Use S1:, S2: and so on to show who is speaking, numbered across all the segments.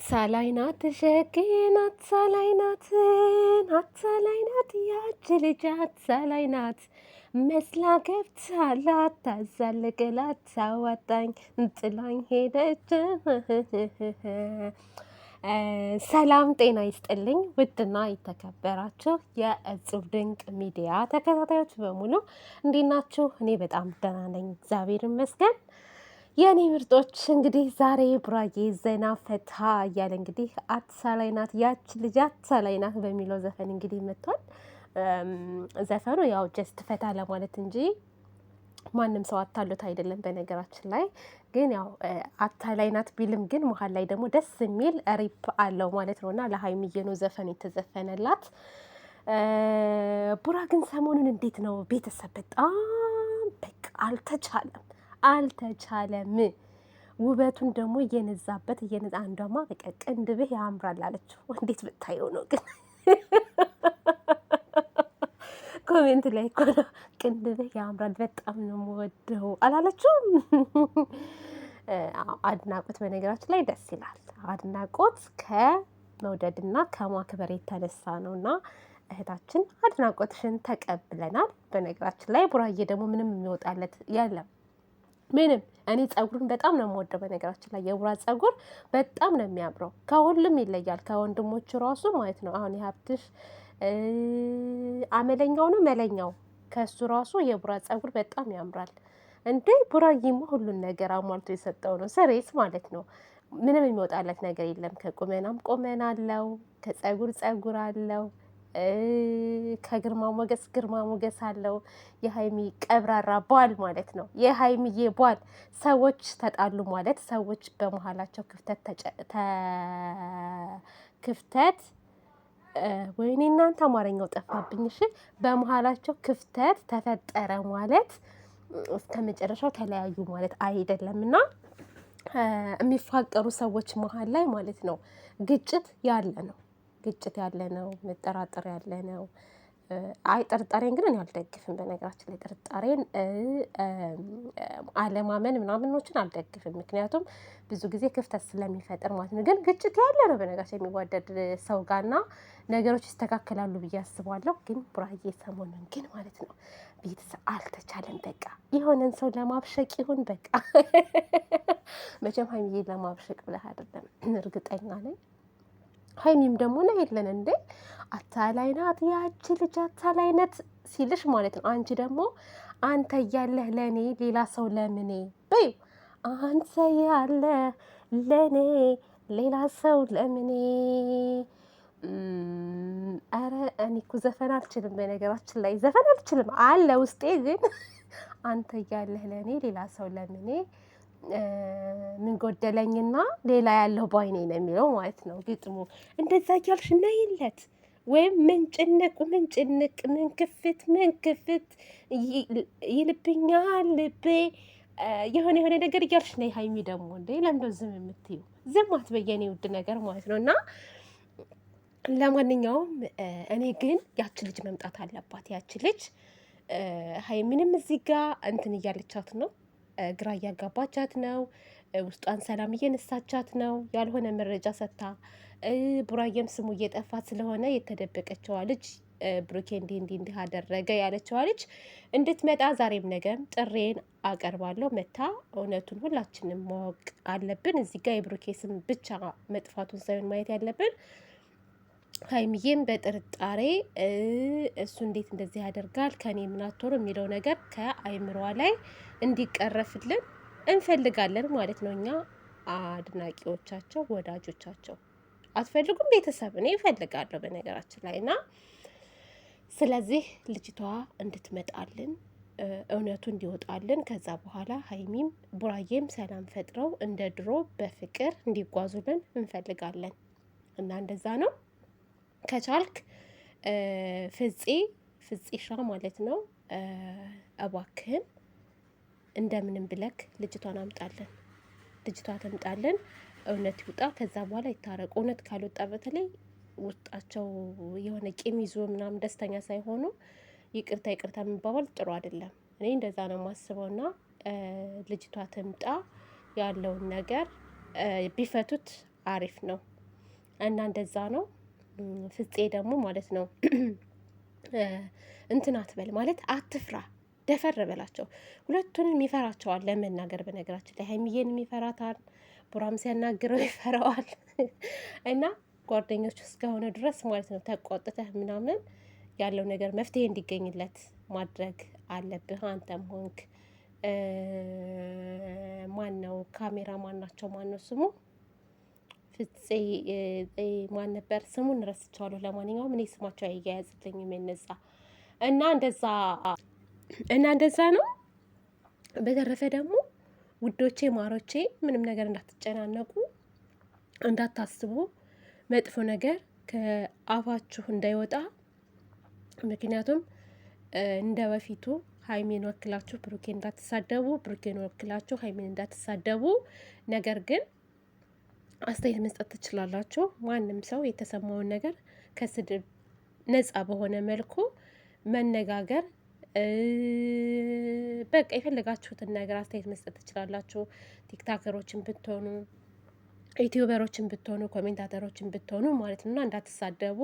S1: አትሳላይናት ሸጌን አትሳላይናት ያች ልጅ አትሳላይናት መስላ ገብታላት ታዛልቅላት ታዋጣኝ ጥላኝ ሄደች። ሰላም ጤና ይስጥልኝ ውድና የተከበራችሁ የእጹብ ድንቅ ሚዲያ ተከታታዮች በሙሉ እንዴት ናችሁ? እኔ በጣም ደህና ነኝ፣ እግዚአብሔር ይመስገን። የኔ ምርጦች እንግዲህ ዛሬ ቡራዬ ዘና ፈታ እያለ እንግዲህ አትሳላይ ናት ያች ልጅ አትሳላይ ናት በሚለው ዘፈን እንግዲህ መጥቷል። ዘፈኑ ያው ጀስት ፈታ ለማለት እንጂ ማንም ሰው አታሎት አይደለም። በነገራችን ላይ ግን ያው አታላይ ናት ቢልም ግን መሀል ላይ ደግሞ ደስ የሚል ሪፕ አለው ማለት ነው እና ለሀይሚዬ ነው ዘፈን የተዘፈነላት። ቡራ ግን ሰሞኑን እንዴት ነው ቤተሰብ? በጣም በቃ አልተቻለም። ውበቱን ደግሞ እየነዛበት አንዷማ በቃ ቅንድብህ ያምራል አለችው። እንዴት ብታየው ነው ግን ኮሜንት ላይ እኮ ነው ቅንድብህ ያምራል በጣም ነው የምወደው አላለችውም? አድናቆት በነገራችን ላይ ደስ ይላል። አድናቆት ከመውደድና ከማክበር የተነሳ ነው እና እህታችን አድናቆትሽን ተቀብለናል። በነገራችን ላይ ቡራዬ ደግሞ ምንም የሚወጣለት የለም ምንም። እኔ ጸጉሩን በጣም ነው የምወደው። በነገራችን ላይ የቡራ ጸጉር በጣም ነው የሚያምረው፣ ከሁሉም ይለያል፣ ከወንድሞቹ ራሱ ማለት ነው። አሁን የሀብትሽ አመለኛው ነው መለኛው፣ ከሱ ራሱ የቡራ ጸጉር በጣም ያምራል። እንዴ ቡራዬማ ሁሉን ነገር አሟልቶ የሰጠው ነው፣ ስሬስ ማለት ነው። ምንም የሚወጣለት ነገር የለም። ከቁመናም ቁመና አለው፣ ከጸጉር ጸጉር አለው፣ ከግርማ ሞገስ ግርማ ሞገስ አለው። የሀይሚ ቀብራራ ባል ማለት ነው። የሀይሚዬ ባል ሰዎች ተጣሉ ማለት ሰዎች በመሀላቸው ክፍተት ወይኔ እናንተ አማርኛው ጠፋብኝ። እሺ በመሀላቸው ክፍተት ተፈጠረ ማለት እስከ መጨረሻው ተለያዩ ማለት አይደለም። እና የሚፋቀሩ ሰዎች መሀል ላይ ማለት ነው ግጭት ያለ ነው፣ መጠራጠር ያለ ነው። አይ ጥርጣሬን ግን እኔ አልደግፍም። በነገራችን ላይ ጥርጣሬን አለማመን ምናምኖችን አልደግፍም። ምክንያቱም ብዙ ጊዜ ክፍተት ስለሚፈጥር ማለት ነው። ግን ግጭት ያለ ነው በነገራችን የሚዋደድ ሰው ጋርና ነገሮች ይስተካከላሉ ብዬ አስባለሁ። ግን ቡራዬ ሰሞኑን ግን ማለት ነው ቤተሰብ አልተቻለም። በቃ የሆነን ሰው ለማብሸቅ ይሁን በቃ መቼም ሀይሚዬ ለማብሸቅ ብለህ አይደለም እርግጠኛ ነኝ። ሀይሚም ደግሞ ነው የለን እንዴ አታላይ ናት ያቺ ልጅ አታላይ ናት ሲልሽ ማለት ነው። አንቺ ደግሞ አንተ እያለህ ለእኔ ሌላ ሰው ለምኔ በይ፣ አንተ ያለህ ለእኔ ሌላ ሰው ለምኔ። አረ እኔ እኮ ዘፈን አልችልም። በነገራችን ላይ ዘፈን አልችልም አለ ውስጤ፣ ግን አንተ እያለህ ለእኔ ሌላ ሰው ለምኔ ምን ጎደለኝና ሌላ ያለው ባይኔ ነው የሚለው ማለት ነው ግጥሙ። እንደዛ እያልሽ ነይለት ወይም ምን ጭንቅ ምን ክፍት ይልብኛል ልቤ የሆነ ነገር እያልሽ ነይ። ሀይሚ ደግሞ እንዴ ለምንድነው ዝም የምትይው? ዝም አትበይ የኔ ውድ ነገር ማለት ነው። እና ለማንኛውም እኔ ግን ያች ልጅ መምጣት አለባት። ያች ልጅ ሀይሚንም እዚህ ጋር እንትን እያለቻት ነው፣ ግራ እያጋባቻት ነው፣ ውስጧን ሰላም እየነሳቻት ነው፣ ያልሆነ መረጃ ሰጥታ። ቡራዬም ስሙ እየጠፋት ስለሆነ የተደበቀችዋ ልጅ ብሩኬ እንዲህ አደረገ ያለችዋ ልጅ እንድትመጣ ዛሬም ነገም ጥሬን አቀርባለሁ። መታ እውነቱን ሁላችንም ማወቅ አለብን። እዚህ ጋር የብሩኬ ስም ብቻ መጥፋቱን ሳይሆን ማየት ያለብን ሀይሚዬም በጥርጣሬ እሱ እንዴት እንደዚህ ያደርጋል ከኔ ምናቶር የሚለው ነገር ከአይምሯ ላይ እንዲቀረፍልን እንፈልጋለን ማለት ነው። እኛ አድናቂዎቻቸው ወዳጆቻቸው። አትፈልጉም? ቤተሰብ እኔ እፈልጋለሁ በነገራችን ላይ እና ስለዚህ ልጅቷ እንድትመጣልን እውነቱ እንዲወጣልን ከዛ በኋላ ሀይሚም ቡራዬም ሰላም ፈጥረው እንደ ድሮ በፍቅር እንዲጓዙልን እንፈልጋለን እና እንደዛ ነው። ከቻልክ ፍፄሻ ማለት ነው እባክህን እንደምንም ብለክ ልጅቷን አምጣለን። ልጅቷ ትምጣለን፣ እውነት ይውጣ። ከዛ በኋላ ይታረቁ። እውነት ካልወጣ በተለይ ውስጣቸው የሆነ ቂም ይዞ ምናምን ደስተኛ ሳይሆኑ ይቅርታ የሚባባል ጥሩ አይደለም። እኔ እንደዛ ነው የማስበው። እና ልጅቷ ትምጣ፣ ያለውን ነገር ቢፈቱት አሪፍ ነው። እና እንደዛ ነው። ፍፄ ደግሞ ማለት ነው እንትን አትበል ማለት አትፍራ፣ ደፈር በላቸው። ሁለቱንም ይፈራቸዋል ለመናገር። በነገራችን ላይ ሀይሚዬንም ይፈራታል፣ ቡራም ሲያናግረው ይፈራዋል። እና ጓደኞች እስከሆነ ድረስ ማለት ነው ተቆጥተህ ምናምን ያለው ነገር መፍትሄ እንዲገኝለት ማድረግ አለብህ። አንተም ሆንክ ማን ነው ካሜራ ማናቸው ማን ነው ስሙ ፍፄ ማን ነበር ስሙን ረስቸዋለሁ። ለማንኛውም እኔ ስማቸው አያያዝልኝም የነዛ እና እንደዛ ነው። በተረፈ ደግሞ ውዶቼ ማሮቼ ምንም ነገር እንዳትጨናነቁ፣ እንዳታስቡ፣ መጥፎ ነገር ከአፋችሁ እንዳይወጣ። ምክንያቱም እንደ በፊቱ ሀይሜን ወክላችሁ ብሩኬን እንዳትሳደቡ፣ ብሩኬን ወክላችሁ ሀይሜን እንዳትሳደቡ። ነገር ግን አስተያየት መስጠት ትችላላችሁ። ማንም ሰው የተሰማውን ነገር ከስድብ ነጻ በሆነ መልኩ መነጋገር፣ በቃ የፈለጋችሁትን ነገር አስተያየት መስጠት ትችላላችሁ። ቲክታከሮችን ብትሆኑ፣ ዩቲዩበሮችን ብትሆኑ፣ ኮሜንታተሮችን ብትሆኑ ማለት ነው። እና እንዳትሳደቡ።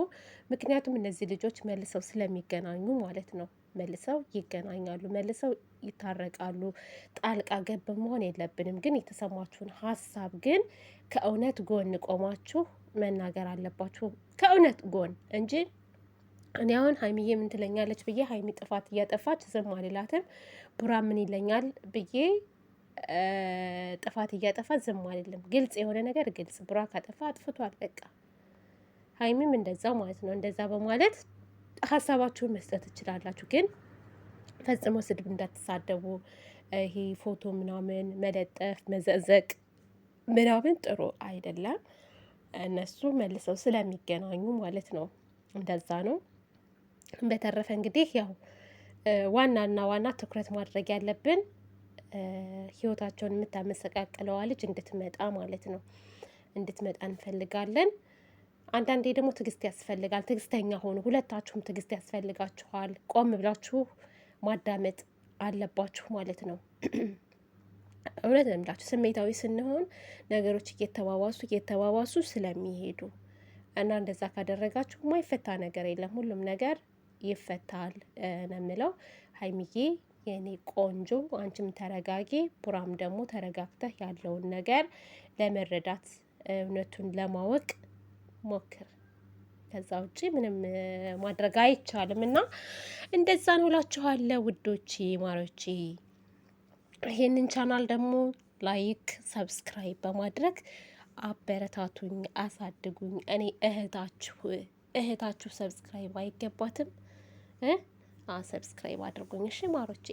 S1: ምክንያቱም እነዚህ ልጆች መልሰው ስለሚገናኙ ማለት ነው። መልሰው ይገናኛሉ፣ መልሰው ይታረቃሉ። ጣልቃ ገብ መሆን የለብንም። ግን የተሰማችሁን ሀሳብ ግን ከእውነት ጎን ቆማችሁ መናገር አለባችሁ። ከእውነት ጎን እንጂ እኔ አሁን ሀይሚዬ ምን ትለኛለች ብዬ ሀይሚ ጥፋት እያጠፋች ዝም አልላትም። ቡራ ምን ይለኛል ብዬ ጥፋት እያጠፋ ዝም አልልም። ግልጽ የሆነ ነገር ግልጽ፣ ቡራ ካጠፋ አጥፍቷል በቃ። ሀይሚም እንደዛው ማለት ነው። እንደዛ በማለት ሀሳባችሁን መስጠት ትችላላችሁ። ግን ፈጽሞ ስድብ እንዳትሳደቡ። ይሄ ፎቶ ምናምን መለጠፍ መዘዘቅ ምናምን ጥሩ አይደለም። እነሱ መልሰው ስለሚገናኙ ማለት ነው። እንደዛ ነው። በተረፈ እንግዲህ ያው ዋናና ዋና ትኩረት ማድረግ ያለብን ህይወታቸውን የምታመሰቃቅለዋ ልጅ እንድትመጣ ማለት ነው። እንድትመጣ እንፈልጋለን። አንዳንዴ ደግሞ ትዕግስት ያስፈልጋል። ትዕግስተኛ ሆኑ። ሁለታችሁም ትዕግስት ያስፈልጋችኋል። ቆም ብላችሁ ማዳመጥ አለባችሁ ማለት ነው። እውነት ነው የምላችሁ። ስሜታዊ ስንሆን ነገሮች እየተባባሱ ስለሚሄዱ እና እንደዛ ካደረጋችሁ የማይፈታ ነገር የለም። ሁሉም ነገር ይፈታል ነው የምለው። ሀይሚዬ የኔ ቆንጆ አንቺም ተረጋጊ፣ ቡራም ደግሞ ተረጋግተህ ያለውን ነገር ለመረዳት እውነቱን ለማወቅ ሞክር። ከዛ ውጪ ምንም ማድረግ አይቻልም። እና እንደዛ ነው እላችኋለሁ ውዶቼ ማሮቼ። ይሄንን ቻናል ደግሞ ላይክ ሰብስክራይብ በማድረግ አበረታቱኝ፣ አሳድጉኝ። እኔ እህታችሁ ሰብስክራይብ አይገባትም? ሰብስክራይብ አድርጉኝ እሺ ማሮቼ።